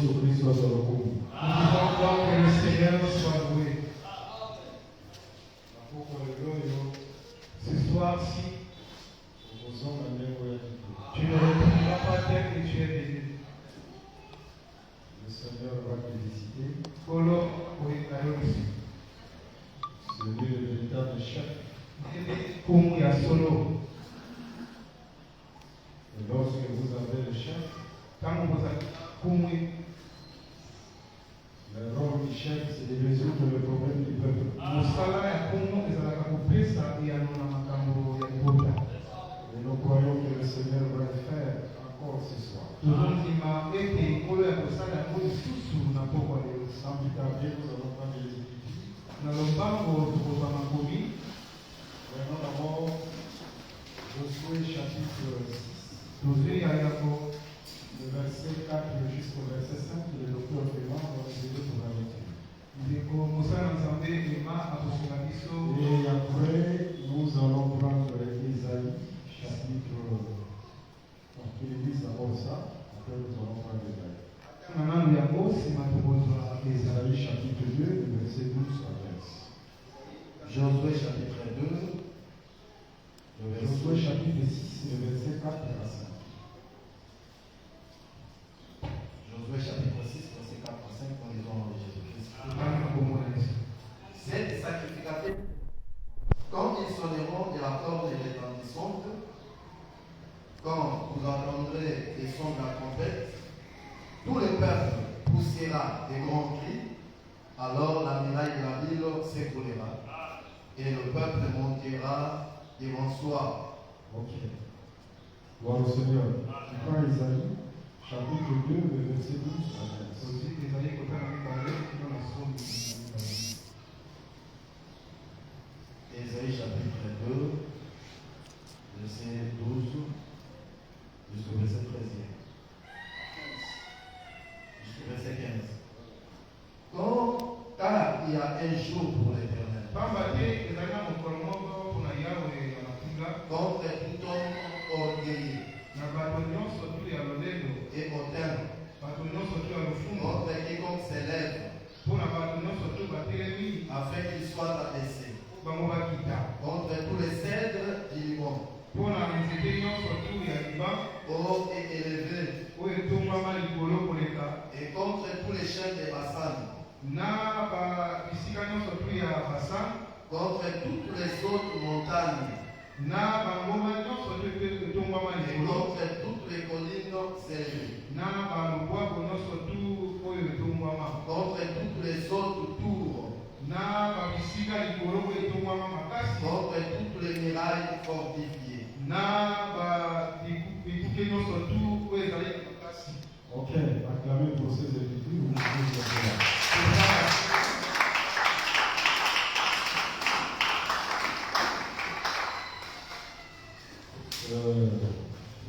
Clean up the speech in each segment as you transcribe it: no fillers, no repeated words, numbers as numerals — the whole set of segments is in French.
que le Seigneur soit loué. Ce soir-ci, tu ne retourneras pas tel que tu es venu. Le Seigneur va te visiter. C'est lui le véritable chef. Et lorsque vous avez le chef, le rôle du chef, c'est de résoudre le problème du peuple. Et nous croyons que le Seigneur va le faire encore ce soir. Sans plus tarder, nous allons prendre les Écritures. Prenons d'abord Josué chapitre 6. Le verset 4 jusqu'au verset 5, le docteur Clément va nous aider pour la lecture. Et après, nous allons prendre Isaïe chapitre. Tu lis d'abord ça, après nous allons prendre Isaïe. Isaïe chapitre 2, le verset 12 à 15. Josué chapitre 2. Josué chapitre 6, le verset 4 à 5. Josué chapitre 6, verset 4 à 5, nous lisons en Jésus-Christ. Ces sacrificateurs, quand ils sonneront de la corde retentissante, quand vous entendrez les sons de la trompette, tout le peuple poussera des grands cris, alors la muraille de la ville s'écroulera, et le peuple montera devant soi. Ok. Gloire au Seigneur. Tu prends Isaïe chapitre 2, le verset 12 à 15. Isaïe chapitre 2, verset 12 jusqu'au verset 13. Jusqu'au verset 15. Car il y a un jour pour l'Éternel. Contre tout homme orgueilleux et hautain, contre quiconque s'élève, afin qu'il soit abaissé, contre tous les cèdres du Liban, hauts et élevés, et contre tous les chefs des Bassan, contre toutes les autres montagnes, et contre toutes les collines élevées, contre toutes les autres tours, contre toutes les murailles fortifiées. Ok, acclamez pour ces Écritures. Vous pouvez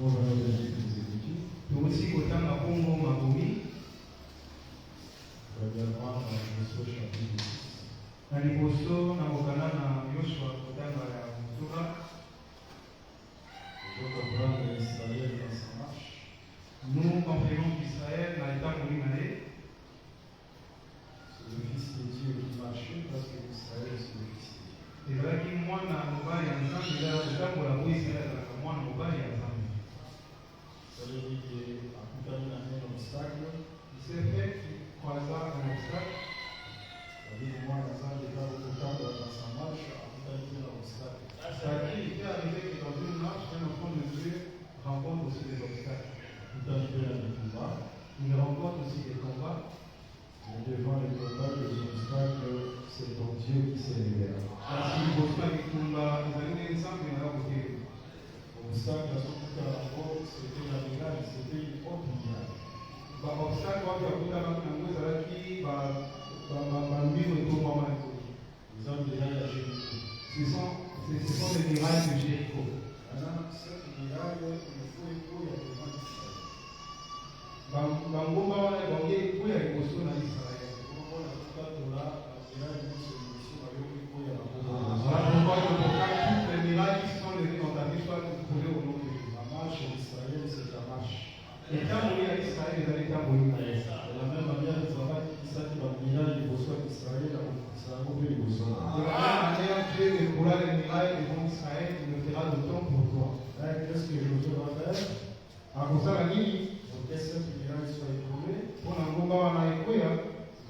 nous venons de lire les Écritures. Premièrement, Josué chapitre 6. Je veux comprendre Israël dans sa marche. Nous comprenons qu'Israël n'a pas voulu aller. C'est le Fils de Dieu qui marchait parce que Israël c'est le Fils de Dieu. C'est vrai que moi, je suis un Ça veut dire qu'à un obstacle, il s'est fait croiser un obstacle. c'est-à-dire moi, dans un état de dans sa marche, à un obstacle. C'est-à-dire qu'il était arrivé que dans une marche, un enfant de Dieu rencontre aussi des obstacles. Tout arrivé à des combats. Il rencontre aussi des combats. Mais devant les combats, les obstacles, c'est ton Dieu qui s'est révélé. L'obstacle à son coup à la porte, c'était la miraille, c'était une autre miraille. Les hommes déjà à Jéricho. Ce sont les mirailles de Jéricho. Maintenant, cette miraille, il faut écouter devant Israël. La marche d'Israël, c'est ta marche. Et quand on est à Israël, akosala nini pour que cette miraille soit éprouvée? mpona ngomba wana ekwea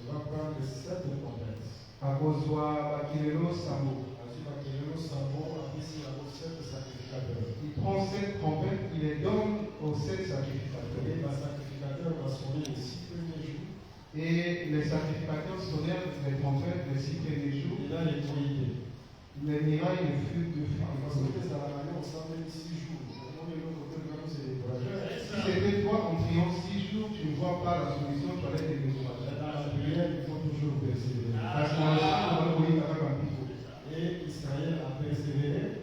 Il va prendre 7 trompettes. akozwa bakilelo sambo. Ensuite, Bakilelo Sambo a ici la 7 sacrificateurs. Il prend 7 trompettes, il les donne aux 7 sacrificateurs. Et le sacrificateur va sonner les 6 premiers jours. Et les sacrificateurs sonnèrent les trompettes les 6 premiers jours. Et là, les trompettes. Les mirailles ne furent de Parce que ça va aller ensemble 6 jours. On est l'autre côté, comme c'est des voyageurs. Si c'était toi en priant 6 jours, tu ne vois pas la solution, tu allais te décourager. Dans la prière, il faut toujours persévérer. Parce qu'on a Et Israël a persévéré.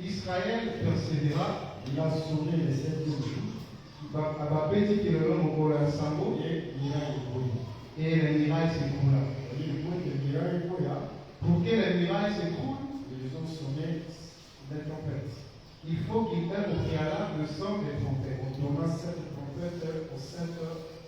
Israël persévéra. Il a sonné les 7 jours. Abapeti qui le nom au Sambo. Et miraille est Et les mirailles s'écoula. Pour que les mirailles s'écoulent, ils ont sonné les trompettes. il faut qu'il ait au préalable le son des trompettes. On donna 7 trompettes aux 7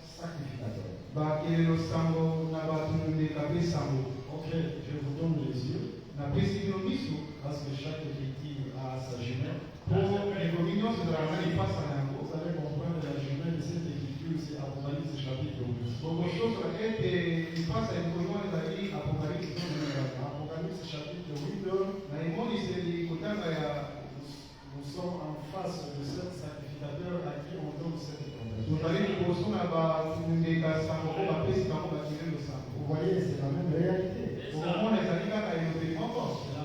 sacrificateurs. Bakilelo Sambo na batunde kape Sambo. Ok, je vous donne les yeux. Na pesino miso. Parce que chaque victime a sa jumelle. Pour les communions de la main, il passe à l'ango. Vous allez comprendre la jumelle de cette écriture, c'est Apocalypse chapitre 8. Beaucoup de choses sur lesquelles il passe à une communion de la vie, Apocalypse. Apocalypse chapitre 8. Nous sommes en face de 7 sacrificateurs à qui on donne 7 trompettes. Vous voyez, c'est la même réalité. C'est la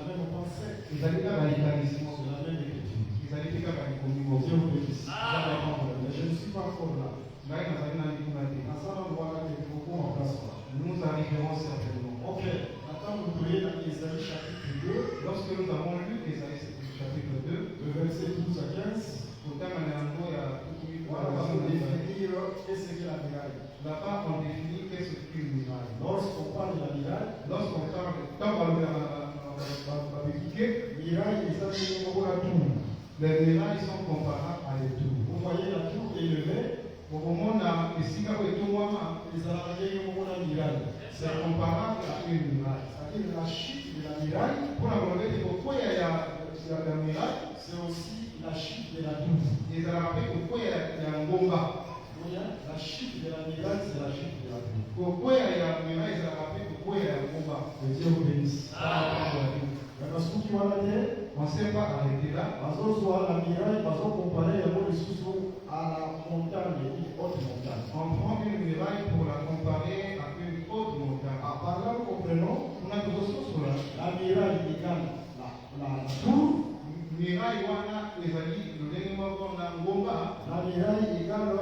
même pensée. C'est la même écriture. Dieu vous bénisse. Mais je ne suis pas encore là. Nous arriverons certainement. Ok. Maintenant, vous voyez dans Isaïe chapitre 2. Lorsque nous avons lu Isaïe chapitre 2, le verset 12 à 15. Voilà, on va définir qu'est-ce que la miraille. Là-bas, on définit qu'est-ce qu'une miraille. Lorsqu'on parle de la miraille, lorsqu'on parle de miraille, ils ont la tour. Les mirailles sont comparables à des tours. Vous voyez la tour élevée. Au moment où les miraille. C'est comparable à une miraille. C'est-à-dire la chute de la miraille. Pour la miraille, c'est aussi la chute de la tour. La chute de la miraille, c'est la chute de la tour. Que Dieu vous bénisse. On ne s'est pas arrêté là. La miraille, à la montagne, une haute montagne. On prend une muraille pour la comparer à une haute montagne. Par là, nous comprenons la muraille égale la tour. Muraille wana ezali lolenge moko na ngomba. La muraille égale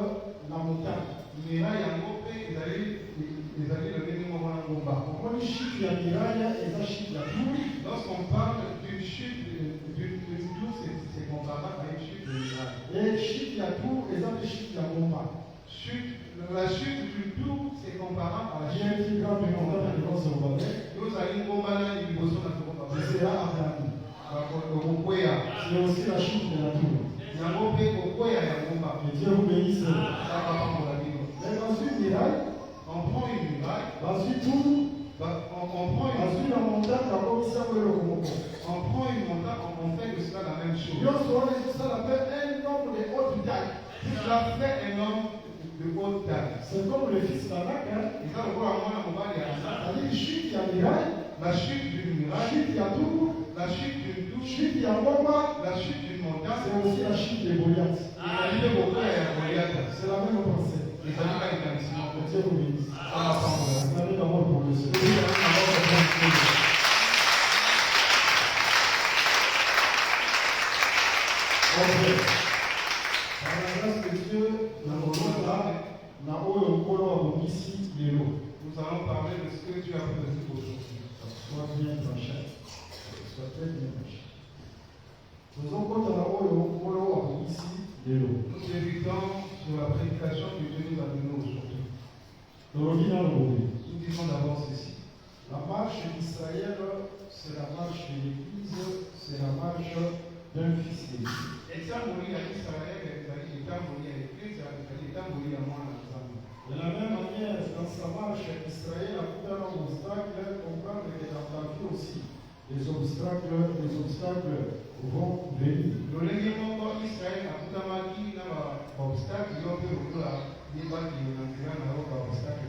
la montagne. Muraille yango pe ezali lolenge moko na ngomba. Pourquoi une chute de la muraille et la chute de la tour? Lorsqu'on parle d'une chute d'une tour, c'est comparable à une chute de muraille. Et chute de la tour et la chute de la ngomba. La chute du tour, c'est comparable à la chute du grande montagne de Kosovo. Nous allons combattre les besoins de notre c'est là à Brani. C'est aussi la chute de la tour. Que Dieu vous bénisse. Mais dans une muraille, on prend une muraille, dans une tour, on prend une montagne, on prend une montagne, on fait de cela la même chose. Ça fait un nombre de haute taille. Cela fait un nombre de haute taille. C'est comme le fils d'Anak. C'est-à-dire chute, il y a muraille. La chute d'une muraille, chute, il y a tour. La chute d'une tour, chute, il y a bomba. La chute d'une montagne, c'est aussi la chute de Goliath. C'est la même pensée. Dieu vous bénisse. Vous avez d'amour pour le Seigneur. Par la grâce de Dieu, nous allons parler de ce que Dieu a fait aujourd'hui. Sois bien tranché. Sois très bien tranché. Nous débutons sur la prédication que Dieu nous a donnée aujourd'hui. Nous disons d'abord ceci. La marche d'Israël, c'est la marche de l'Église, c'est la marche d'un fils d'Église. Et de la même manière, dans sa marche, Israël a tout un obstacle, comprendre que dans ta vie aussi, les obstacles vont venir. obstacle, il y a un peu de débat qui est dans le obstacle.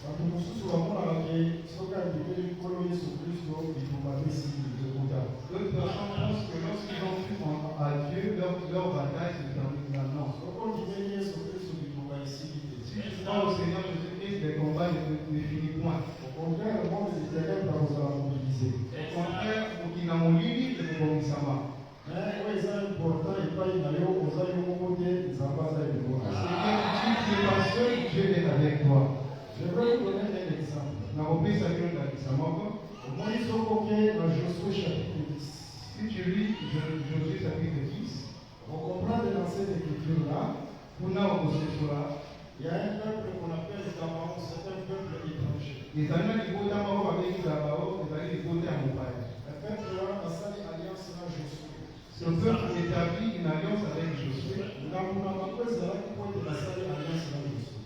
Watu mususu wamona ke soka ndibeli kolo Yesu Kristo bitumabisi bikuta. D'autres personnes pensent que lorsqu'ils ont cru à Dieu, leur bataille se termine maintenant. Soko ndibeli Yesu Kristo bitumabisi bikuta. Si tu crois au Seigneur Jésus-Christ, les combats ne finissent point. Au contraire, le monde des ténèbres vous a mobilisé. Au contraire, il a mon limite de Bomisama. Mais oui, c'est important, il faut y aller aux aïeux au côté, ils en passent avec vous. Seigneur, tu n'es pas seul, Dieu est avec toi. Je vais vous donner un exemple. Naomi Sakyon Takisamoko. Moïse Okoke dans Josué chapitre 10. Si tu lis Josué chapitre 10, On comprend dans cette écriture-là, il il y a un peuple qu'on appelle les Camarons, c'est un peuple étranger. les Allemands qui votent à Moro avec Zabao, les Allemands qui votent à Montpagne. Le peuple-là a sali alliance dans Josué. Ce peuple établit une alliance avec Josué. La Mounamakou Zalaki pointe la sali alliance dans Josué.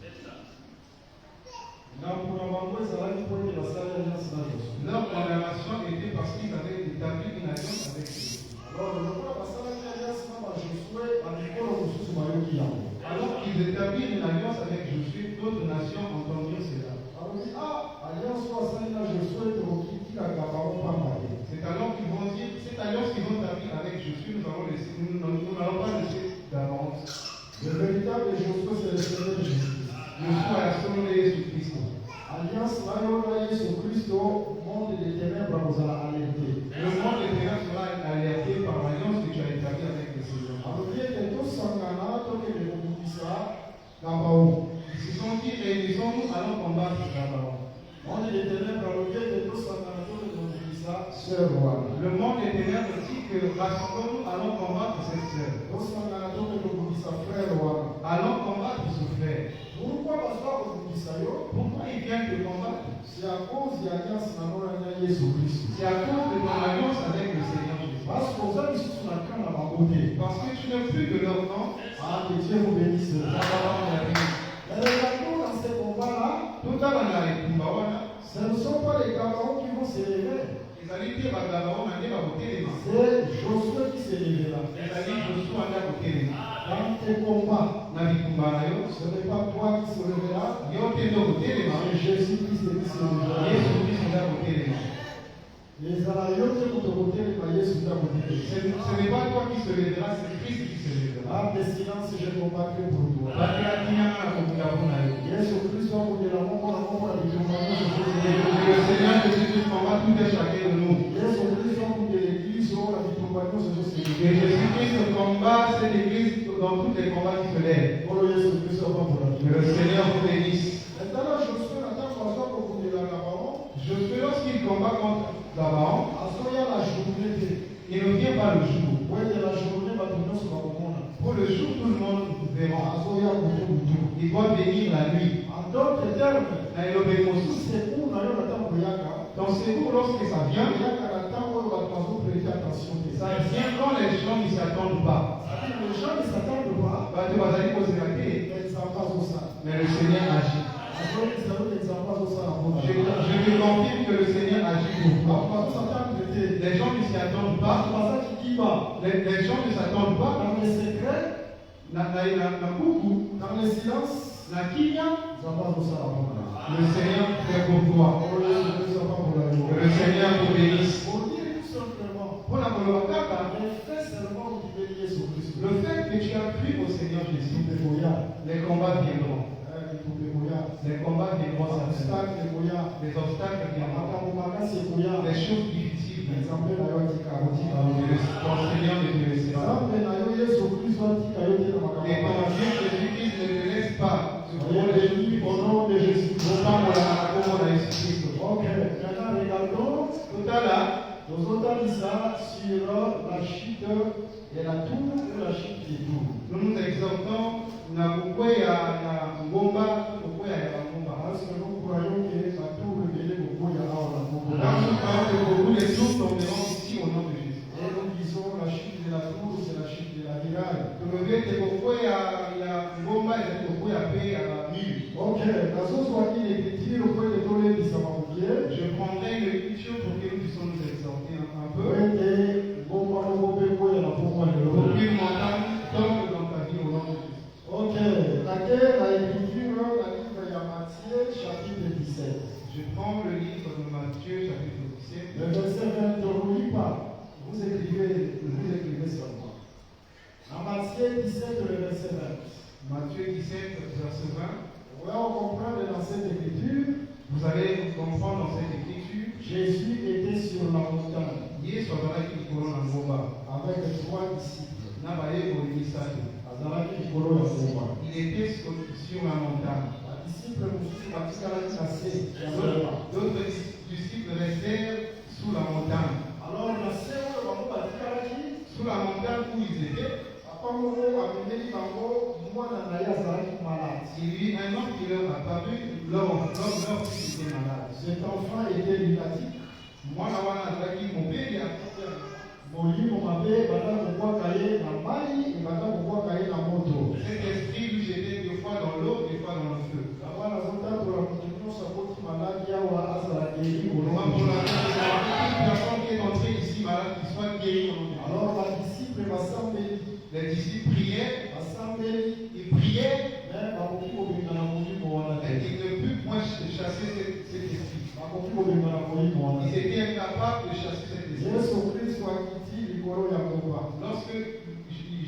La Mounamakou Zalaki pointe la sali alliance dans Josué. Leur condamnation était parce qu'ils avaient établi une alliance avec Josué. Alors, le roi a sali alliance dans Josué, à l'école où nous sommes maillot qui Alors qu'ils établissent une alliance avec Josué, d'autres nations entendirent cela. alors, il dit, alliance soit sali dans Josué, qui a Camarons pas marié. C'est alors qu'ils vont dire, cette alliance qu'ils ont établie avec Josué, nous n'allons pas laisser d'avance. Le véritable Josué, c'est le Seigneur Jésus. Josué a sonné Jésus-Christ. Alliance là, Jésus Christ, monde des ténèbres, vous a alerté. Le monde éternel sera alerté par l'alliance que tu as établie avec le Seigneur. Alors, bien que tous s'engagent, tant que les ça, Gabaou. Ils se sont dit, réunissons-nous, allons combattre Gabaon. Monde des ténèbres, alors bien que tous s'engagent, tant que ça, sœur roi. Le monde éternel dit que rassemblons-nous, allons combattre cette sœur. Tous s'engagent, tant que ça, frère roi. Allons combattre ce frère. Pourquoi parce que ça, Pourquoi ils viennent te combattre? c'est à cause de l'alliance dans Jésus Christ. C'est à cause de ton alliance avec le Seigneur Jésus. Parce que vous avez sur la canne à ma beauté. Parce que tu n'es plus de leur camp. Ah, que Dieu vous bénisse. Mais regardons dans ces combats-là, Tout à l'heure, ce ne sont pas les Gabaons qui vont s'élever. ils allaient dire à Gabaon, on allait voter les mains. C'est Josué qui s'élèvera. Ils allaient Josué allait voter les mains. Dans tes combats, Dans les combats, ce n'est pas toi qui se lèvera, ils ont été voter les mains. c'est Jésus-Christ qui se lèvera. Jésus-Christ a voté les mains. Les Alayotes pour te voter, les Jésus t'a voté. Ce n'est pas toi qui se lèvera, c'est Christ qui se lèvera. Ah, mais silence, je combattre pour toi. Jésus Christ va vous dire la mort, la Le Seigneur Jésus-Christ combat tout et chacun de nous. Jésus Christ va vous dire l'église, la Et Jésus-Christ combat cette église dans tous les combats qui se lèvent. Que le Seigneur vous bénisse. Maintenant, Josué n'attend pas ça pour vous dire la parole. Josué, lorsqu'il combat contre Gabaon, À ce moment-là, la journée, il ne vient pas le jour. ouais, de la journée, va tourner sur la commune. Pour le jour, tout le monde verra. À ce moment-là, Il doit venir la nuit. en d'autres termes, Naïlobémos. c'est où nous allons attendre Yaka. Dans ces jours, lorsque ça vient, Yaka attend où va prêter attention. ça vient quand les gens ne s'y attendent pas. Les gens ne s'attendent pas. Bah, tu vas aller poser la tête. Mais ça passe au sein. Mais le Seigneur agit. À ce moment-là, ça passe au sein. Je te confirme que le Seigneur agit pour toi. On s'attend à traiter. Les gens ne s'y attendent pas. Les gens ne s'attendent pas. Dans les secrets, Na kuku, dans le silence, na kimia, ça passe au sein. le Seigneur fait pour toi. Que le Seigneur vous bénisse. Pour dire tout simplement, Pour la Kolowakaka, le fait seulement où tu veux lier sur Christ. le fait que tu as cru au Seigneur Jésus, les combats viendront. Les combats viendront certainement. Les obstacles viendront. Les choses difficiles viendront. Et ton Seigneur ne te laissera pas. Et ton Dieu Jésus-Christ ne te laisse pas. Au nom de Jésus. Tout Ok, maintenant regardons. à l'heure, Nous avons dit ça sur la chute de la tour ou la chute des tours. nous nous exhortons na kukwea na ngomba, kukwea ya ngomba. Parce que nous croyons que la tour révélée au bout, il y a là, Nous croyons que beaucoup les tours tomberont ici au nom de Jésus. et nous disons la chute de la tour, c'est la chute de la muraille. Tunovete kukwea ya ngomba ya kukwea pe ya mili. Ok, dans ce soit qui est écrit, au point de tourner du Samaritain, Je prendrai une écriture pour que nous puissions nous exhorter un peu. et bon, moi, nous pouvons la pour moi, Pour que nous m'entendons tombe dans ta vie au nom de Jésus. 17. Je prends le livre de Matthieu, chapitre 17. Le verset 20, on ne lit pas. Vous écrivez seulement. En Matthieu 17, le verset 20. Matthieu 17, verset 20. On va comprendre dans cette écriture. Vous allez comprendre dans cette écriture. Jésus était sur la montagne Yesu azalaki likolo na ngomba avec 3 disciples. na bayekoli misato. Azalaki likolo ya ngomba. Il était sur la montagne. Badisciples mosusu batikalaki na se ya ngomba. D'autres disciples restèrent sous la montagne. Alors na se oyo bango batikalaki, Sous la montagne où ils étaient, papa moko amemeli bango mwana na ye azalaki malade. il y eut un homme qui leur apparut, leur fils était malade. Cet enfant était lunatique. Mwana wana azalaki mobeli ya Molimo mabe banda kokwaka ye na mai ebanda kokwaka ye na moto. cet esprit lui jetait des fois dans l'eau, des fois dans le feu. Yango nazotambola moto nyonso akoti maladi awa azala geri Moi, pour kolongi. la personne qui est entrée ici malade, qui soit guérie. Alors badisciple basambeli Les disciples priaient, basambeli ils priaient, me bakoki kobinga na molimo wana et te. ils ne purent point chasser cet esprit. Bakoki kobinga na molimo wana Ils te. étaient incapables de chasser cet esprit. Yesu Kristo akiti likolo ya ngomba. Lorsque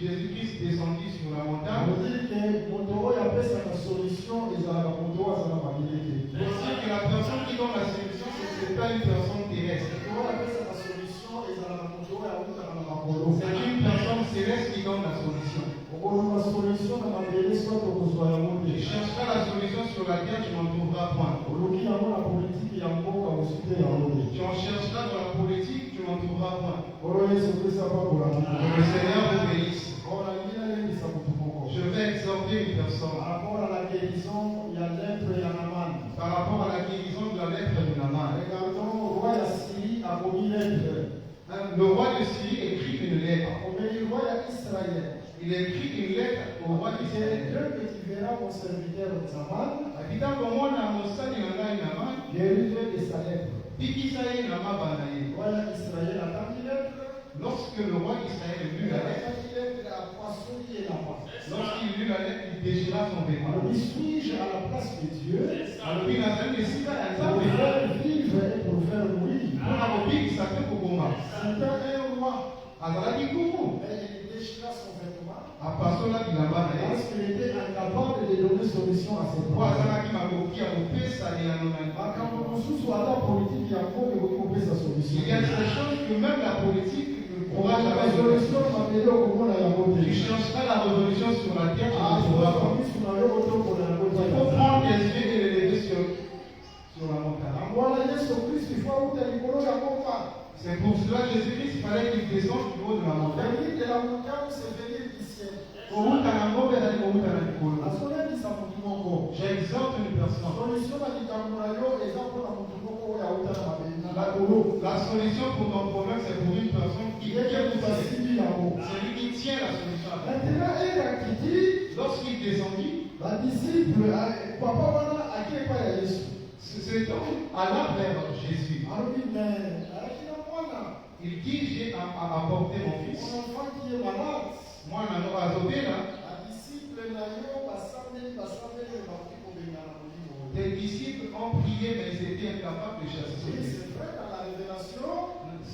Jésus-Christ descendit sur la montagne, Odiri ke moto oyo apesaka solution ezalaka moto oyo aza na mabele te. on sait que la personne qui donne la solution, ce n'est pas une personne terrestre. Moto oyo apesaka solution ezalaka moto oyo awutaka na makolo. C'est une personne céleste qui donne la solution. Okoluka solution na mabele soit okozwa yango Tu te. chercheras la solution sur la terre, tu n'en trouveras point. Oluki yango na politiki ya mboka osuki te yango te. Tu en chercheras dans la politique, tu n'en trouveras point. Olo Yesu Kristo apakola Que moto. le Seigneur vous bénisse. Onalingi nalembisa motu moko. Je vais exhorter une personne Par rapport à la guérison ya lèpre ya Naman. par rapport à la guérison de la lèpre de Naaman. Regardons roi ya Syrie akomi lèpre. Le roi de Syrie écrit une lettre. Akomeli roi ya Israël. Il écrit une lettre au roi Et d'Israël. Dieu que tu verras mon serviteur Naman Akita komona mosali na ngai Naaman, guérir de sa lèpre. bikisa ye na mabana ye. Roi ya Israël atangi lèpre. Lorsque le roi d'Israël lut la lettre, Atangi lèpre apasoli ye na pas. lorsqu'il lut la lettre, il déchira son vêtement. Alors, suis-je à la place de Dieu Alors il a dit, esika ya pour Nzambe, faire vivre et pour faire mourir? mpona kobikisa mpe koboma. C'était un roi. Azalaki kumu, Mais il déchira son vêtement apasola bilamba na ye. parce qu'il était incapable de donner solution à ses Po problèmes. azalaki makoki ya kopesa elano na Makambo mosusu ata politiki ya mboka ekoki kopesa solution. Il y a des choses que même la politique ne pourra La jamais solution donner. mabele okomona yango te. Tu chercheras la résolution sur la terre, tu Ah, ne trouveras pas. misu na yo otokola yango Il faut te. prendre tes yeux et les lever sur la montagne. Yango wana Yesu Kristo ifo auta likolo ya ngomba. C'est pour cela que Jésus-Christ, il fallait qu'il descende du haut de la montagne. Venir de la montagne, c'est venir du ciel. Kouta na ngombe ezali kouta na likolo. Nazolebisa motu moko. J'exhorte une personne. Solution na likambo na yo eza mpona motu moko oyo auta na mabele na likolo. La solution pour ton problème, c'est pour une personne qui Ye tient moto asimbi yango. C'est lui qui tient la solution. Maintenant eye akiti Lorsqu'il descendit, badisciple papa wana ake epai ya Yesu. cet homme alla vers Jésus. alobi me alaki na mwana Il dit, j'ai apporté mon fils. mon enfant qui est malade. Moi, na azobela, Badisciple na yo basambeli bakoki kobengana molimo. tes disciples ont prié, mais ils étaient incapables de chasser ce Oui, fils. c'est vrai, dans la révélation,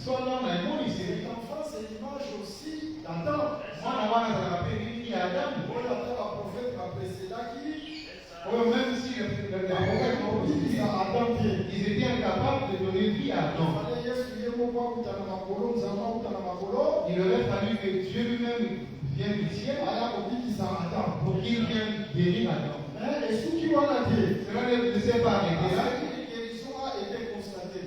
Solo na cet ici. enfant, c'est l'image aussi d'Adam. Mwana wana azalaka mpe nini ya Adamu. Oyo ata baprofete baprécédaki, Oyo même si le prophète bakobikisa Adam te. ils étaient incapables de donner vie à Adam. Fale Yesu ye moko akuta na makolo, Nzambe akuta na makolo, Il aurait fallu que Dieu lui-même vienne du ciel aya kobikisa Adam. pour qu'il vienne guérir Adam. Mais esuki wana te, Cela ne s'est pas arrêté là. azalaki guérison a été constatée.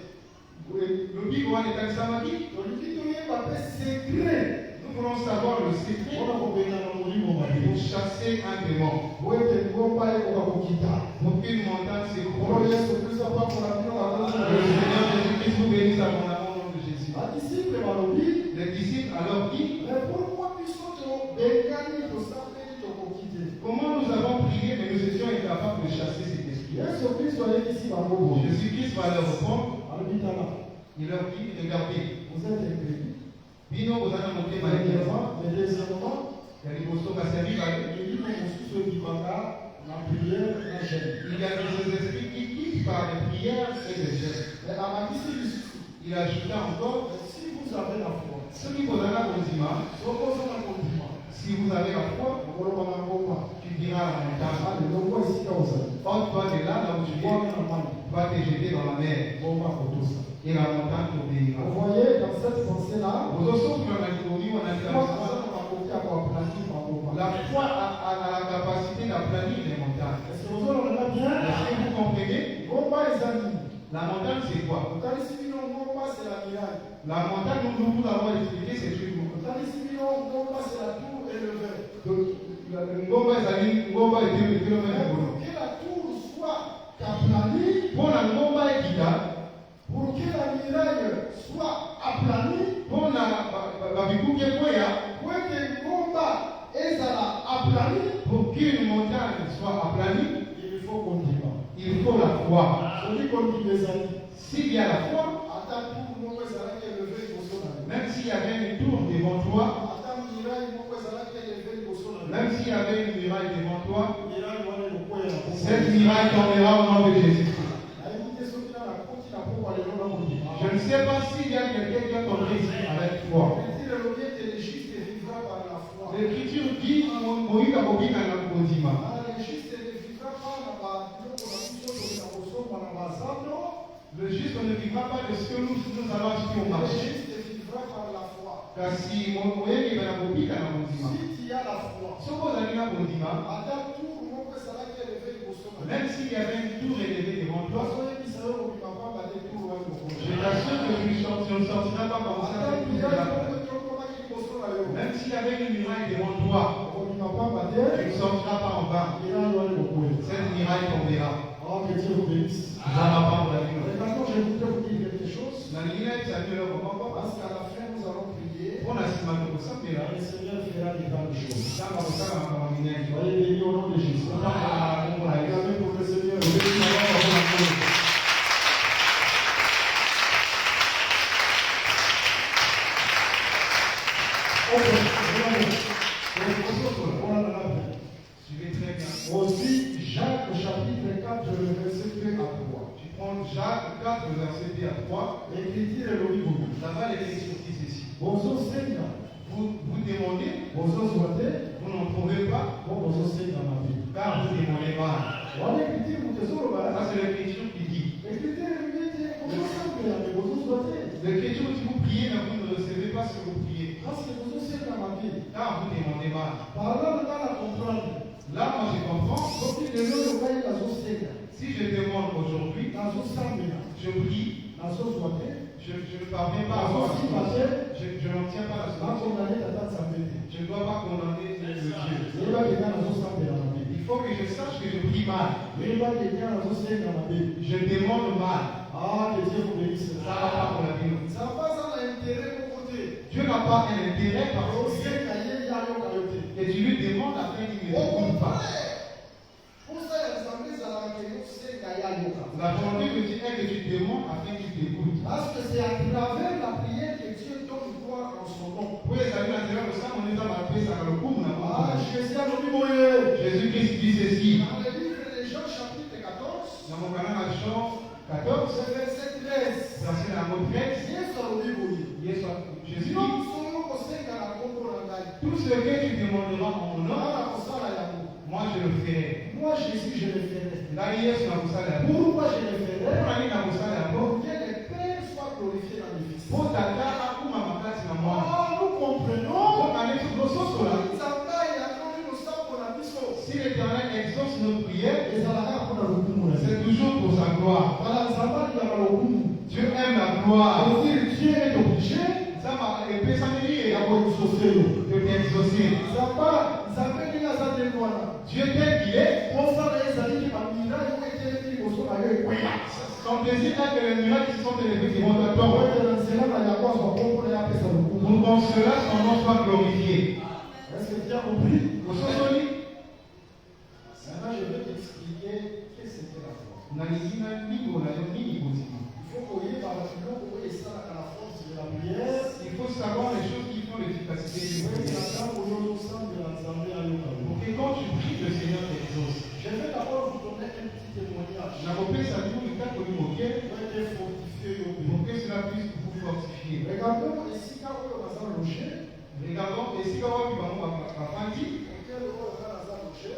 Le bible wana etakisamaki. Tolingi toyeba mpe secret Nous voulons savoir le secret mpona kobengana molimo pour mabe. chasser un démon. Po ete ngomba ekoka kokita. Pour qu'une montagne Oyo s'écroule. Yesu Kristo apakola bino Que le bango. Seigneur Jésus-Christ vous bénisse à mon amour au nom de Jésus. Badisciple balobi, Les disciples alors dit, mais pourquoi biso tobengani tosambeli tokoki te? comment nous avons prié mais nous étions incapables de chasser cet esprit. Yesu Kristo ayebisi bango boye. Jésus-Christ va leur répondre. Alobi tala, Il leur dit, regardez, vous êtes incrédule. bino bozana motema ya Yesu. Premièrement, mais deuxièmement, Ya liboso basali baye. elimo mosusu ebimaka na priere na jeûne. Il y a des esprits qui par les prières et les gestes. Mais à ma Il ajouta encore, si vous avez la foi, ce qui vous donnera au dimanche, si vous avez la foi, tu diras à la montagne, porte-toi de là où tu es, va te jeter dans la mer. Et la montagne t'obéira. Vous voyez, dans cette pensée-là, la foi a la capacité d'aplanir les montagnes. est-ce que vous en bien? Est-ce que vous comprenez? La montagne, c'est quoi? La montagne, nous vous avons expliqué, c'est une Ngomba était le kilomètre. Que la tour soit aplanie, Pour la Ngomba Ekita, pour que la muraille soit aplanie, pour la Babikuke Koya, pour que Ngomba ezala aplanie, pour qu'une montagne soit aplanie, il faut qu'on dise. il faut la foi. Je dis qu'on dit mes amis. S'il y a la foi, même s'il y avait une tour devant toi, même s'il y avait une muraille devant toi, cette muraille tombera au nom de Jésus. Je ne sais pas s'il y a quelqu'un qui a tombé ici avec foi. L'Écriture dit Moïka Bobika Nakodima. Le juste ne vivra pas de ce que nous allons acheter au marché. Car si Moïka Bobika Nakodima, Si tu as la foi, même s'il y avait une tour élevée devant toi, je t'assure que tu ne sortiras pas comme ça. Même s'il y avait une muraille devant toi, tu ne sortiras pas en bas. Cette muraille tombera. Que Dieu vous bénisse. Maintenant, Et maintenant, je voudrais vous dire quelque chose. Parce qu'à la fin, nous allons prier. Et le Seigneur fera des grandes choses. Soyez bénis au nom de Jésus. Amen pour le Seigneur. Aussi, Jacques chapitre 4, le verset 2 à 3. Tu prends Jacques 4, verset 2 à 3. L'écriture est le livre. Là-bas, l'écriture dit ceci. Vous demandez, vous n'en trouvez pas, car vous demandez pas. Ça, c'est l'écriture qui dit. L'écriture dit vous priez, mais vous ne recevez pas ce que vous priez. Car vous demandez pas. Là, moi, je comprends. Si je demande aujourd'hui, je prie, je ne parviens pas à voir. Je n'en tiens pas la solution. Je ne dois pas condamner le Dieu. Il faut que je sache que je prie mal. Je demande mal. Que Dieu vous bénisse. Ça va pas pour la vie. Dieu n'a pas un intérêt parce que et tu lui demandes afin qu'il ne t'écoute pas. La volonté de Dieu est que tu demandes afin qu'il t'écoute. Parce que c'est à travers la prière que Dieu donne gloire en son nom. Jésus-Christ dit ceci. Dans le livre de Jean chapitre 14, Dans mon canal à Jean 14, verset 13. verset 13. Jésus dit, tout ce que tu demanderas en mon nom, moi je le ferai. Moi Jésus, je le ferai. Pourquoi je le ferai? Pour que le Père soit glorifié dans le Fils. Nous comprenons. Si l'Éternel exauce nos prières, c'est toujours pour sa gloire. Dieu aime la gloire. Dieu est obligé Ça m'a épée, ça me dit, de t'exaucer. Dieu tel qu'il est, son plaisir est que les miracles qui sont élevés devant toi tombent. Pour qu'en cela, son nom soit glorifié. Est-ce que tu as compris? Maintenant, je vais t'expliquer qu'est-ce que c'était la foi. il faut qu'on y ait par la force de la prière. il faut savoir les choses qui font l'efficacité du prière. Pour que quand tu pries, le Seigneur t'exauce. Je vais d'abord vous donner un petit témoignage. La reprise à nous, pour que cela puisse vous fortifier. Regardons ici quand on a logé. Regardons ici quand on a grandi. Auquel on a logé.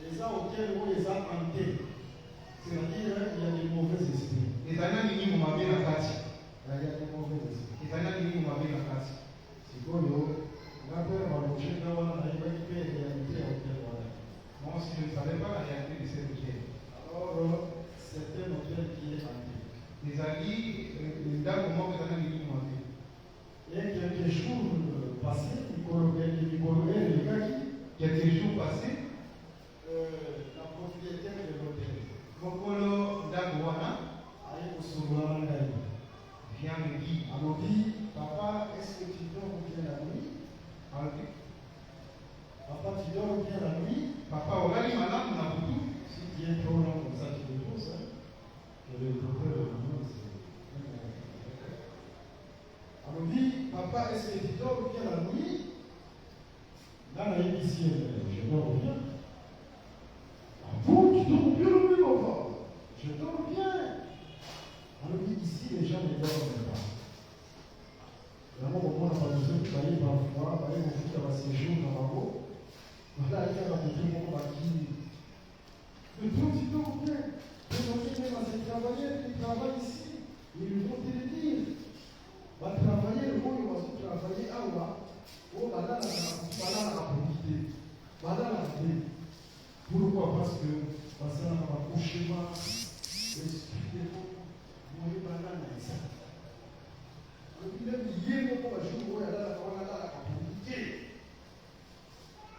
Les gens auxquels on les a hantés. C'est-à-dire, il y a des mauvais esprits. Les années qui nous m'avaient la carte. Il y a des mauvais esprits. Les années qui nous m'avaient la carte. C'est quoi, la peur va loger dans la réalité et la réalité auquel on a. Moi aussi, je ne savais pas la réalité de cette hôtel. Alors, c'est un hôtel qui est hanté. Les amis, les dames, comment les années qui nous m'avaient. Et quelques jours passés, Quelques jours passés, la propriétaire de l'hôtel Kokolo Dagwana vient me dire, alors dit, papa, est-ce que tu dors bien la nuit? Papa, tu dors bien la nuit? Papa, Ogali Madame, on a beaucoup. Si tu es trop long comme ça, tu le poses, hein? Que le docteur de la nuit, alors dit, papa, est-ce que tu dors bien la nuit? Dans la ici, je dors bien. Ah bon, tu dors bien la nuit, papa? Je dors bien. Alors dit, ici, les gens ne dorment pas. Vraiment, on n'a pas besoin de travailler parfois, on fait un séjour dans la roue. Voilà, il y a un peu de monde qui. Mais toi, tu dors bien. Tu dors bien, même à ces travailleurs qui travaillent ici. Ils vont te le dire. Va travailler, le monde va se travailler à Oua. Oh, madame, la profité. Madame, la vie. Pourquoi? Parce que, parce qu'on a un accouchement, l'esprit de vous, vous voyez, madame, ça. Même hier, on va jouer, on a la profité.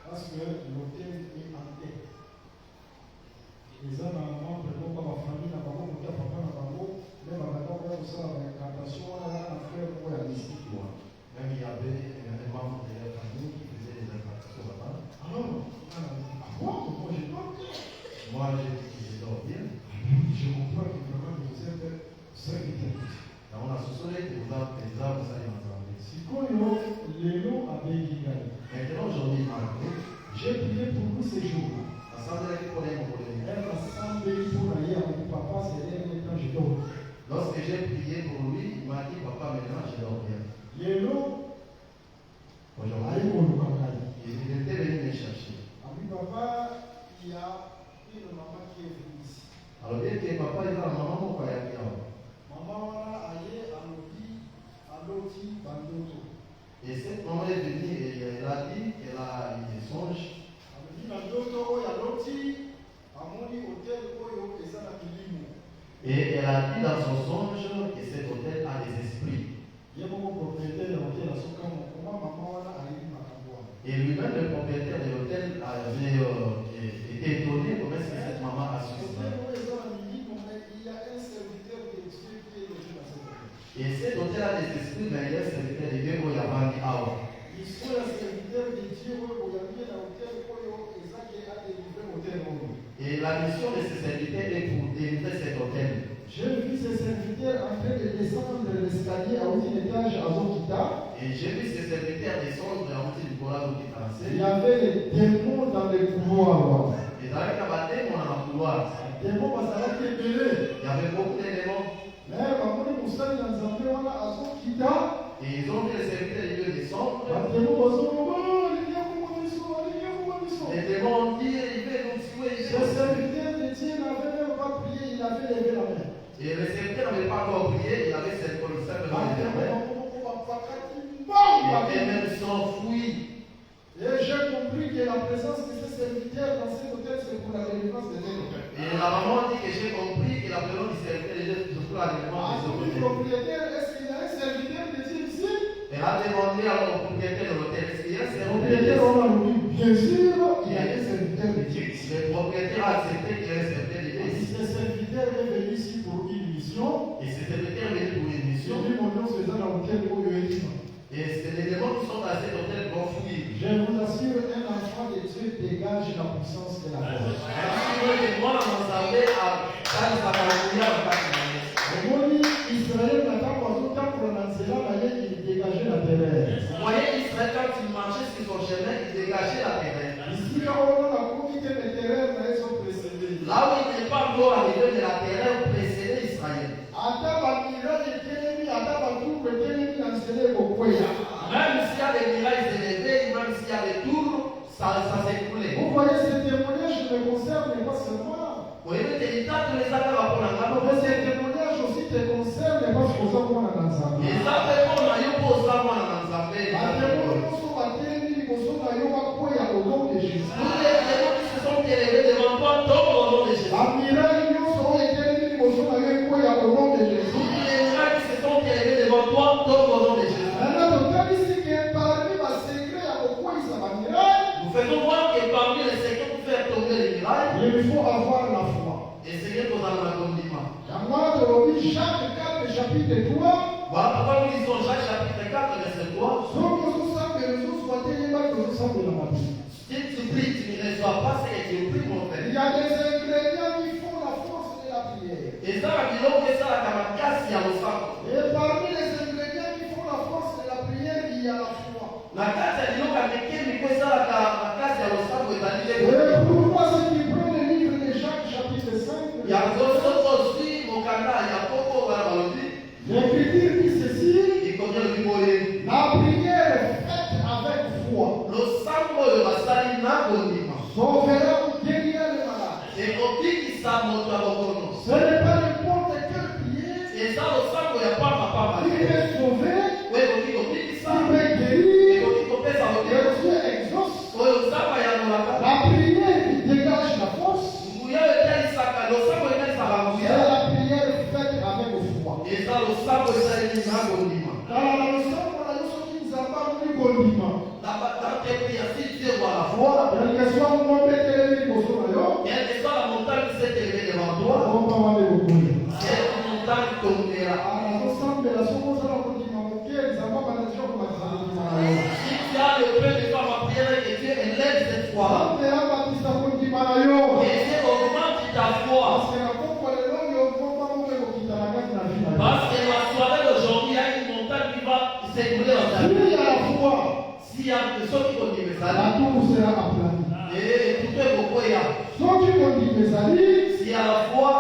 Parce que l'hôtel est en tête. Les hommes, normalement, prévoient pas ma famille, la maman, mon père, papa, la maman, même à la maman, on ça, avec l'incantation, on a un frère, on a mystique. Même il y avait un membre de la famille qui faisait des incantations là-bas. Ah non, moi j'ai pas bien. Moi je dors bien. Je comprends que vraiment vous êtes serviteur. Dans la sous-soleil, vous avez des arbres, ça y est, ensemble. Si quand les noms avaient gagné, Maintenant, aujourd'hui, Marco, j'ai prié pour vous ces jours-là. assemblée qui connaît mon collègue. Elle m'a semblé pour aller à mon papa, c'est elle quand je dors. Lorsque j'ai prié pour lui, il m'a dit, papa, maintenant je dors bien. Les noms, Aujourd'hui, il était venu me chercher. à mon papa, il y a une maman qui est venue ici. Alors, dès que papa est là, maman, pourquoi il y a bien? Maman, voilà, allée à l'autre, bandoto. Et cette maman est venue et elle a dit qu'elle a eu des songes. Elle dit, bandoto, il y a l'autre, à mon hôtel, il y a ça, Et elle a dit dans son songe que cet hôtel a des esprits. il y a beaucoup de propriétaires de l'hôtel, à ce comment maman, voilà, a eu ma caboie. Et lui-même, le propriétaire de l'hôtel, avait été étonné comment est-ce que cette maman a su ça. Et cet hôtel a des esprits, mais il y a un serviteur de Dieu qui a vendu à Et la mission de ce serviteur est pour délivrer cet hôtel. J'ai vu ces serviteurs en train de descendre l'escalier à un étage à Zokita. Et j'ai vu ces serviteurs descendre à l'outil du Bola qui Il y avait des démons dans les couloirs. Et dans le cabaret, on a un couloir. Les démons, ça va être belé. Il y avait beaucoup de démons. Mais maman, nous sommes dans un peu à Zokita. Et ils ont vu les serviteurs de Dieu descendre. Les démons sont Les démons ont dit, il veut nous tuer. le serviteur de Dieu n'avait même pas prié, il avait levé la main. Et le serviteur n'avait pas encore prié, il avait cette connaissance de la main. Et même s'enfuit. Et j'ai compris que la présence de ces serviteurs dans cet hôtel, c'est pour la délivrance de l'hôtel. Et la maman dit que j'ai compris que la présence du serviteur est surtout la délivrance de Le l'hôtel. propriétaire, est-ce qu'il y a un serviteur de Dieu ici? Elle a demandé au propriétaire de l'hôtel, est-ce qu'il y a un Le serviteur de propriétaire, Dieu? on a dit, bien sûr, il y a un serviteur de Dieu. Le propriétaire a accepté qu'il y ait un serviteur de Dieu. Ce serviteur est venu ici pour une mission. Et ce serviteur est venu pour une mission. J'ai dit, mon nom, c'est dans l'hôtel où il est. Et c'est les démons qui sont dans cet hôtel vont fuir. Je vous assure, un enfant de Dieu dégage la puissance de la force. Le mot Israël n'a pas besoin de prononcer là, il dégageait la terreur. Vous voyez Israël quand il marchait sur son chemin, il dégageait la terreur. Ici, quand on a commis des terreurs, ils sont précédés. Là Là où il n'est pas encore arrivé, mais la terreur précédait Israël. Même s'il y a des murailles élevées, même s'il y a des tours, ça s'écoulait. Vous voyez, ce témoignage me concerne pas seulement. Vous voyez, les états de les accords pour la Mais ce témoignage aussi te concerne parce que vous avez un ensemble. et ça fait qu'on a eu pour ça, moi, dans la Tous les témoins qui se sont élevés devant toi, tombent au nom de Jésus. Tous les murailles qui se sont élevés devant toi, tombent au nom de Jésus. Nous faisons voir que parmi les secrets pour faire tomber les murailles, il faut avoir la foi. et c'est pour dans la condiment. Jacques 4, chapitre 3. Voilà pourquoi nous lisons Jacques chapitre 4, verset 3. Si tu pries, tu ne reçois pas ce que tu pries, mon frère. Il y a des ingrédients qui font la force de la prière. Et ça, la bilo que ça, la kamakasi ya losango. Et parmi les ingrédients qui font la force de la prière, il y a la foi. Na kati ya bilo kamekemi ko ça la kamakasi ya losango ezali Et lelo. pour moi, ceux qui prennent le livre de Jacques, chapitre 5, Ya zosoto si mokanda ya koko bala balobi. l'Écriture dit ceci: Ikonya lobi boye. la prière faite avec foi Losango oyo basali na kondima. sauvera ou guérira le malade. Ekobikisa moto ya bokono. Ce n'est pas n'importe quelle prière Eza losango ya pamba pamba. qui peut sauver, Oyo ekoki kobikisa. qui peut guérir, Ekoki kopesa et lobiko. Dieu exauce. Oyo nzamba ya lolaka. La prière qui dégage la force, Nguya oyo etalisaka losango etalisaka c'est nguya. la prière faite avec foi. Eza losango ezali na kondima. Car la leçon pour la leçon qui nous a parlé condiment. Dans tes prières, si Dieu voit la foi, Il y a une question où on peut téléviser pour son ailleurs. quelle que soit la montagne qui s'est élevée devant toi, On va aller au bout. cette montagne tombera. Ah, la somme de la seconde, ça va condiment. Ok, ça va pas être comme ça. Si tu as le peu de faire ma prière et que Dieu élève cette foi, On va baptiser condiment ailleurs. et Dieu augmente ta foi. Parce que la pompe, elle est longue, on va pas monter au quitter la gagne de la vie. Parce que la soirée d'aujourd'hui, il y a une montagne qui va s'écouler dans ta vie. S'il y a la foi, S'il y a des choses qui continuent à la tour sera aplanie. et tout est beaucoup, il y a. Ceux qui continuent à aller, S'il y a la foi,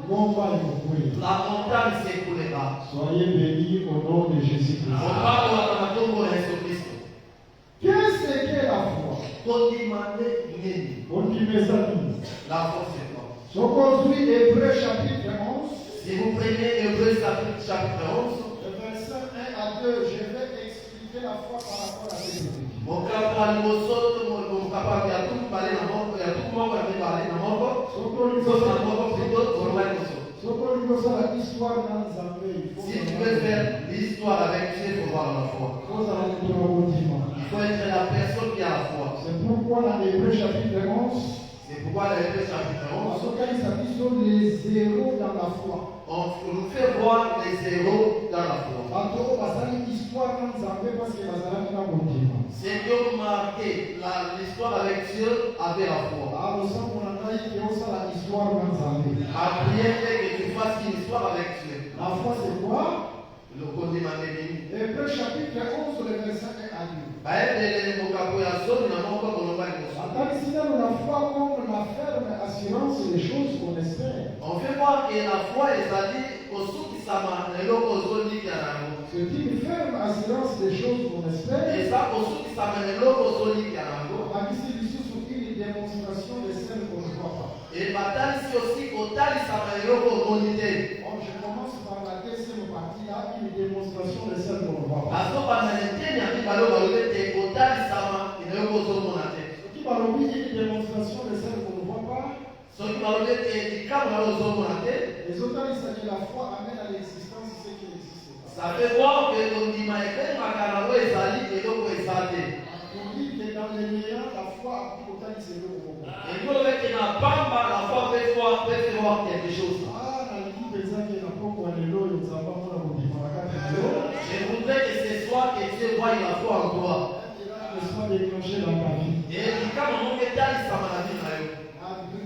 on va les couper. la montagne s'écoulera. Soyez bénis au nom de Jésus-Christ. On parle à la tombe de Jésus-Christ. Qu'est-ce que la foi? Condimane nini. Continuez à dire. La foi c'est quoi? Si on construit Hébreux chapitre 11, Si vous prenez Hébreux chapitre 11, le verset 1 à 2, je vais expliquer la foi par rapport à cette étude. mon capable mon capable ya tout parler na moko ya tout moko ya parler na moko Si on so na moko plutôt pour le moso. construit l'histoire dans Zambé, il faut Si tu veux faire l'histoire avec Dieu, il faut voir la foi. Il faut être la personne qui a la foi. C'est pourquoi dans Hébreux chapitre 11, C'est pourquoi dans Hébreux chapitre 11, sont les zéros dans la foi. on nous fait voir les zéros dans la foi. Histoire dans Zambé parce que Bazalaki n'a pas dit. C'est qui ont marqué l'histoire avec Dieu avec la foi. Alors, ça, on a dit que ça la histoire dans Zambé. La prière fait que tu fasses une histoire avec Dieu. La foi, c'est quoi? Le condiment est béni. Hébreux chapitre 11, le verset 1 à 2. Baebele mokapo ya zone na moko kolomba liboso. Attends, ici, dans la foi, comme la ferme assurance des choses qu'on espère. On fait voir que la foi ezali kosukisama na eloko ozolika yango. C'est une ferme assurance des choses qu'on espère. Eza kosukisama na eloko ozolika yango. Ici, une démonstration de celle qu'on ne voit pas. Et batalisi aussi kotalisama na eloko omoni te. Je commence par la deuxième partie, là, une démonstration de celle qu'on ne voit pas. Bazobanda na eteni ya mibale oyo balobi ete kotalisama na eloko ozomona te. Qui va une démonstration de celle qu'on ne voit pas. Soki balobi ete likambo na oyo ozomona te. Les autres disent que la foi amène à l'existence ce qui n'existe pas. Ça fait voir que kondima ebengaka na oyo ezali eloko eza te. On dit que dans les meilleurs, la foi a pu autant de zéro au monde. Et vous le mettez dans la pamba, la foi peut voir quelque chose. Ah, dans le livre des années, il y a beaucoup de l'eau, il y a pas mal de Je voudrais que ce soit que Dieu voie la foi en toi. ne soit déclenché dans ta vie. Et quand on met dans sa maladie,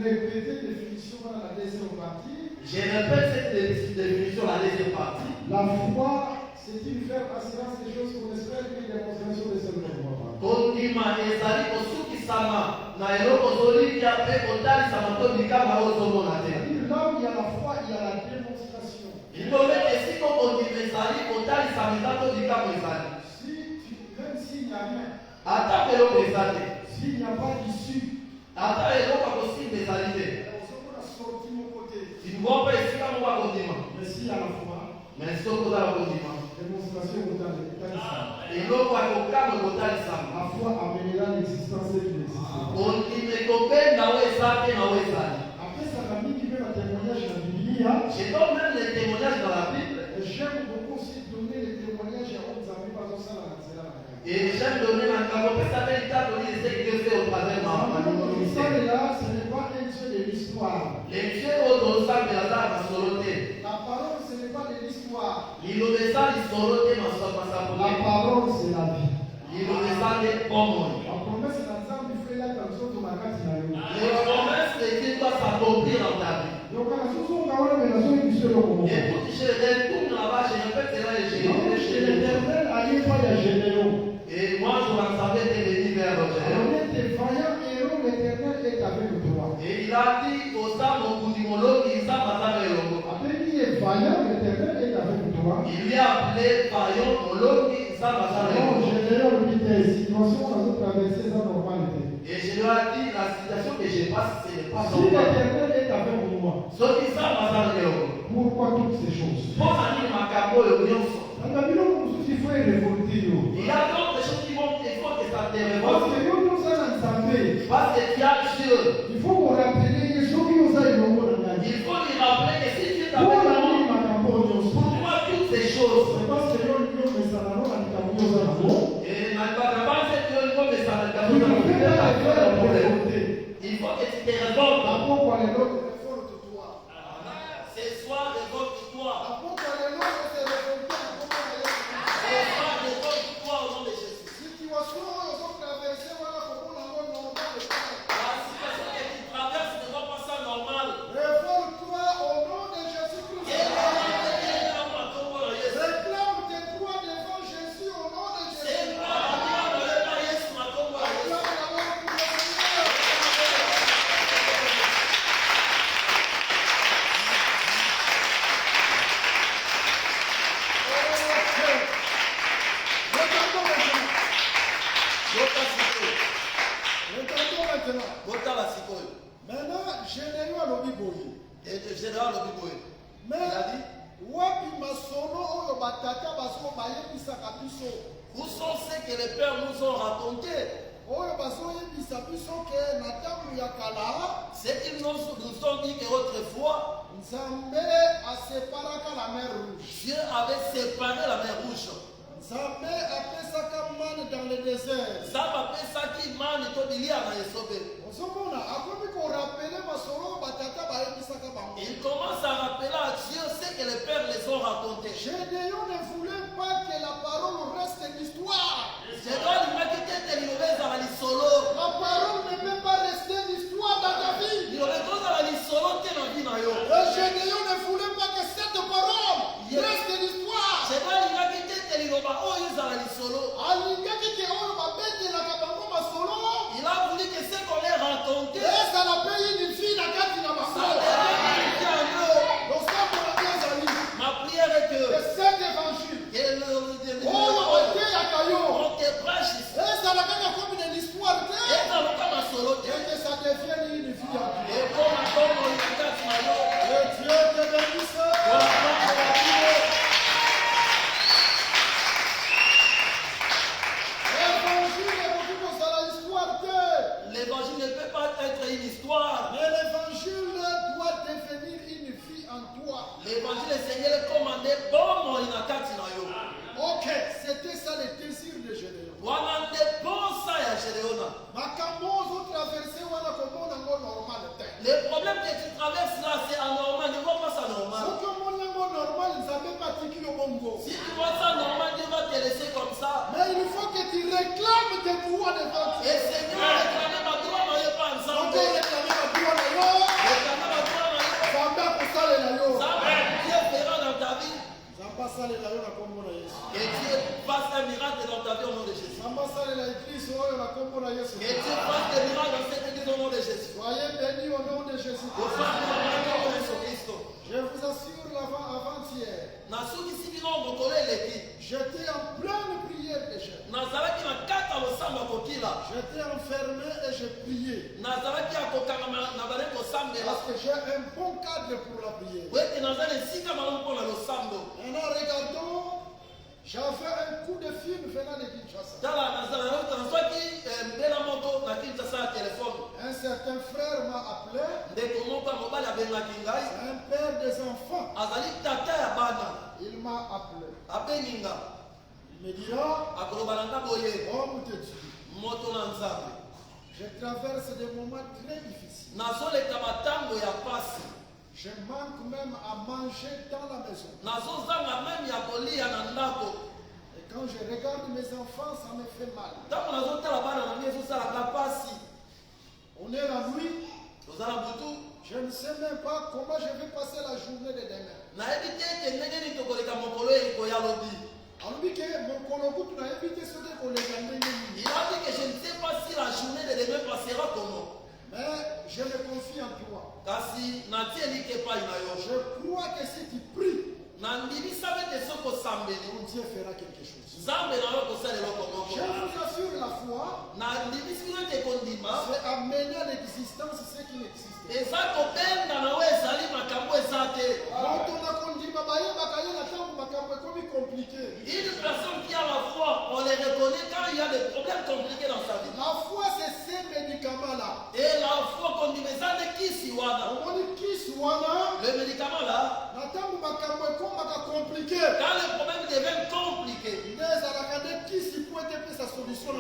Répétez définition dans la deuxième partie. je répète cette définition la deuxième partie. La foi, c'est une ferme assurance des choses qu'on espère, une démonstration de celles qu'on ne voit pas. Kondima ezali kosukisama na eloko ozolikia mpe kotalisama to likama oyo ozomona te. Là où il y a la foi, il y a la démonstration. Lilobe esika okondima ezali kotalisama eza to likama ezali. Même s'il n'y a rien, ata eloko eza te, s'il n'y a pas d'issue, ata eloko akosimba ezali te, tingo mpe esika moko akondima. mais s'il y a la foi, mais soki ozala kondima démonstration eloko akokama kotalisama, la foi amènera l'existence et l'existence. kondima ekobenda oyo eza te na oyo ezali. Après ça, la Bible qui fait un témoignage dans la Bible, Je donne même les témoignages dans la Bible. j'aime beaucoup aussi donner les témoignages à autres amis parce que ça, là, Et j'aime donner un cadeau. Ça fait l'état de l'île, c'est que Dieu fait au travers de ma l'histoire là, ce n'est pas un Dieu de l'histoire. les dieux au sein de la dame à soloté. La parole, ce n'est pas de l'histoire. L'ilobesa, l'isoloté, ma soeur, ma La soeur. parole, c'est la vie. L'ilobesa, les pommes. La promesse, c'est l'ensemble du fait là, comme ça, de ma carte, il a eu. Les promesses, c'est qu'il doit s'accomplir dans ta vie. Donc, à la source, on va voir la relation avec Dieu, le comment. Et pour que je retourne là-bas, je répète cela et je Chez l'éternel, allez pas les généraux. Et moi, je m'en savais de venir vers le Général. On est des vaillants héros, l'éternel est avec toi. Et il a dit aux âmes, au Koudimolo, qu'ils savent attendre le logo. Après, il est vaillant, l'éternel est avec toi. Il lui a appelé Payon, Molo, qu'ils savent attendre le Non, logo. général, il dit des situations, on a traversé ça normalement. Et je lui ai dit, la situation que je passe, ce n'est pas Si normal. l'éternel est avec moi, Ce qui savent attendre le logo. pourquoi toutes ces choses? Pour aller ma capo et l'union. Dans la Bible, on se dit, il faut révolter. Il y a d'autres choses qui vont, il faut que ça te Parce révolte. que nous, nous allons savoir. Parce que tu as Dieu. Il faut qu'on rappelle les choses qui nous ont été Il faut lui rappeler que si Dieu t'a pour fait la l'amour, vie, ma campagne, pourquoi toutes ces choses? c'est parce que nous, mais ça n'a pas de Et ma campagne, c'est que le mais ça ne t'a Il pas faut de problème. révolter. Il faut que tu te révoltes. Pourquoi les autres révolte-toi? Ce soir, révolte-toi. Pourquoi les autres se révoltent? Ce soir, révolte-toi au nom de Jésus. Si tu as souvent traversé, voilà comment on a normal. La situation que tu traverses ne va pas ça normal. Révolte-toi au nom de Jésus-Christ. Réclame tes droits devant Jésus au nom de Jésus. Maintenant, général Obiboyi. Général Obiboyi. Mais Il a dit, wapi masono oyo batata baso bayebisaka biso où sont ceux que les pères nous ont racontés? oyo bazoyebisa biso ke na ntango ya kala C'est qu'ils nous ont dit qu'autrefois, nzambe aseparaka la mer rouge. Dieu avait séparé la mer rouge. Nzambe apesaka mane dans le désert. Ça fait ça qui m'a dit à la sauvé. ozomona akomi korapele masolo oyo batata bayebisaka bango. Il commence à rappeler à Dieu ce que les pères les ont raconté. Gédéon ne voulait pas que la parole reste l'histoire. Je dois lui mettre tête à la solo. La parole ne peut pas rester l'histoire dans ta vie. Il aurait dû à la solo qui n'a vu na yo. Gédéon ne voulait pas que cette parole reste l'histoire. Je dois lui mettre tête à la solo. Alingaki ke oyo babetelaka bango masolo Il a voulu que ce qu'on les raconté, ezala mpe unifi na kati na ça bango. devait en eux. losambola mpe ezali Ma prière est que que cet évangile oyo on bateyaka yo te prêche ici. ezala kaka komi na l'histoire te Et dans le cas de solo, ete ça devienne unifi ya Dieu. et comme un homme, il y a quatre maillots. Que Dieu te bénisse. L'évangile ekoki kozala histoire te. L'évangile ne peut pas être une histoire. Mais l'évangile doit devenir une vie en toi. L'évangile, le Seigneur est commandé, bon, il a quatre maillots. Ok, c'était ça le désir de Gédéon. Wana nde posa ya Gédéona. Makambo ozotraverse wana komona ngo normal te. Le problème que tu traverses là, c'est anormal. Ne vois pas ça normal. Soki omona ngo normal nzambe batiki yo bongo. Si tu vois ça normal, Dieu va te laisser comme ça. Mais il faut que tu réclames tes droits devant Dieu. Et Seigneur, réclamez ma droit, mais pas ensemble. Oke réclamer badroit na yo. Réclamez ma droit, mais Nzambe akosalela yo. ça, Dieu fera dans ta vie. Nzambe Que Dieu fasse un miracle dans ta vie au nom de Jésus. Que Dieu fasse des miracles dans cette église au nom de Jésus. Soyez bénis au nom de Jésus. Je vous assure, avant-hier, j'étais en pleine prière déjà. J'étais enfermé et je priais. Parce que j'ai un bon cadre pour la prière. Maintenant, regardons, j'avais un coup de film venant de Kinshasa. Un certain frère m'a appelé. C'est un père des enfants. Il m'a appelé. Il me dira, homme de Dieu, je traverse des moments très difficiles. Je manque même à manger dans la maison. Et quand je regarde mes enfants, ça me fait mal. On est la nuit. Je ne sais même pas comment je vais passer la journée de demain. Alors, il a dit que je ne sais pas si la journée de demain passera comment. Mais je me confie en toi. Je crois que si tu pries, mon Dieu fera quelque chose. Je vous assure, la foi, c'est amener à l'existence ce qui n'existe pas. Une personne qui a la foi, on les reconnaît quand il y a des problèmes compliqués dans sa vie. La foi, c'est ces médicaments-là. Et la foi, qu'on dit, mais ça n'est qui si le médicament là, quand le problème devient compliqué,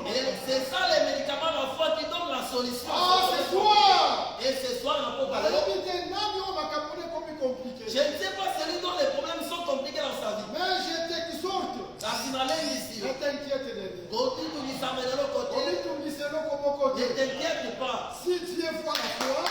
et c'est ça les médicaments, la foi qui donne la solution. Ah, c'est toi! Et ce soir, on n'a pas parlé. Je ne sais pas celui dont les problèmes sont compliqués dans sa vie. Mais je t'exhorte. Ne t'inquiète de rien. t'inquiète pas. Si Dieu voit la foi,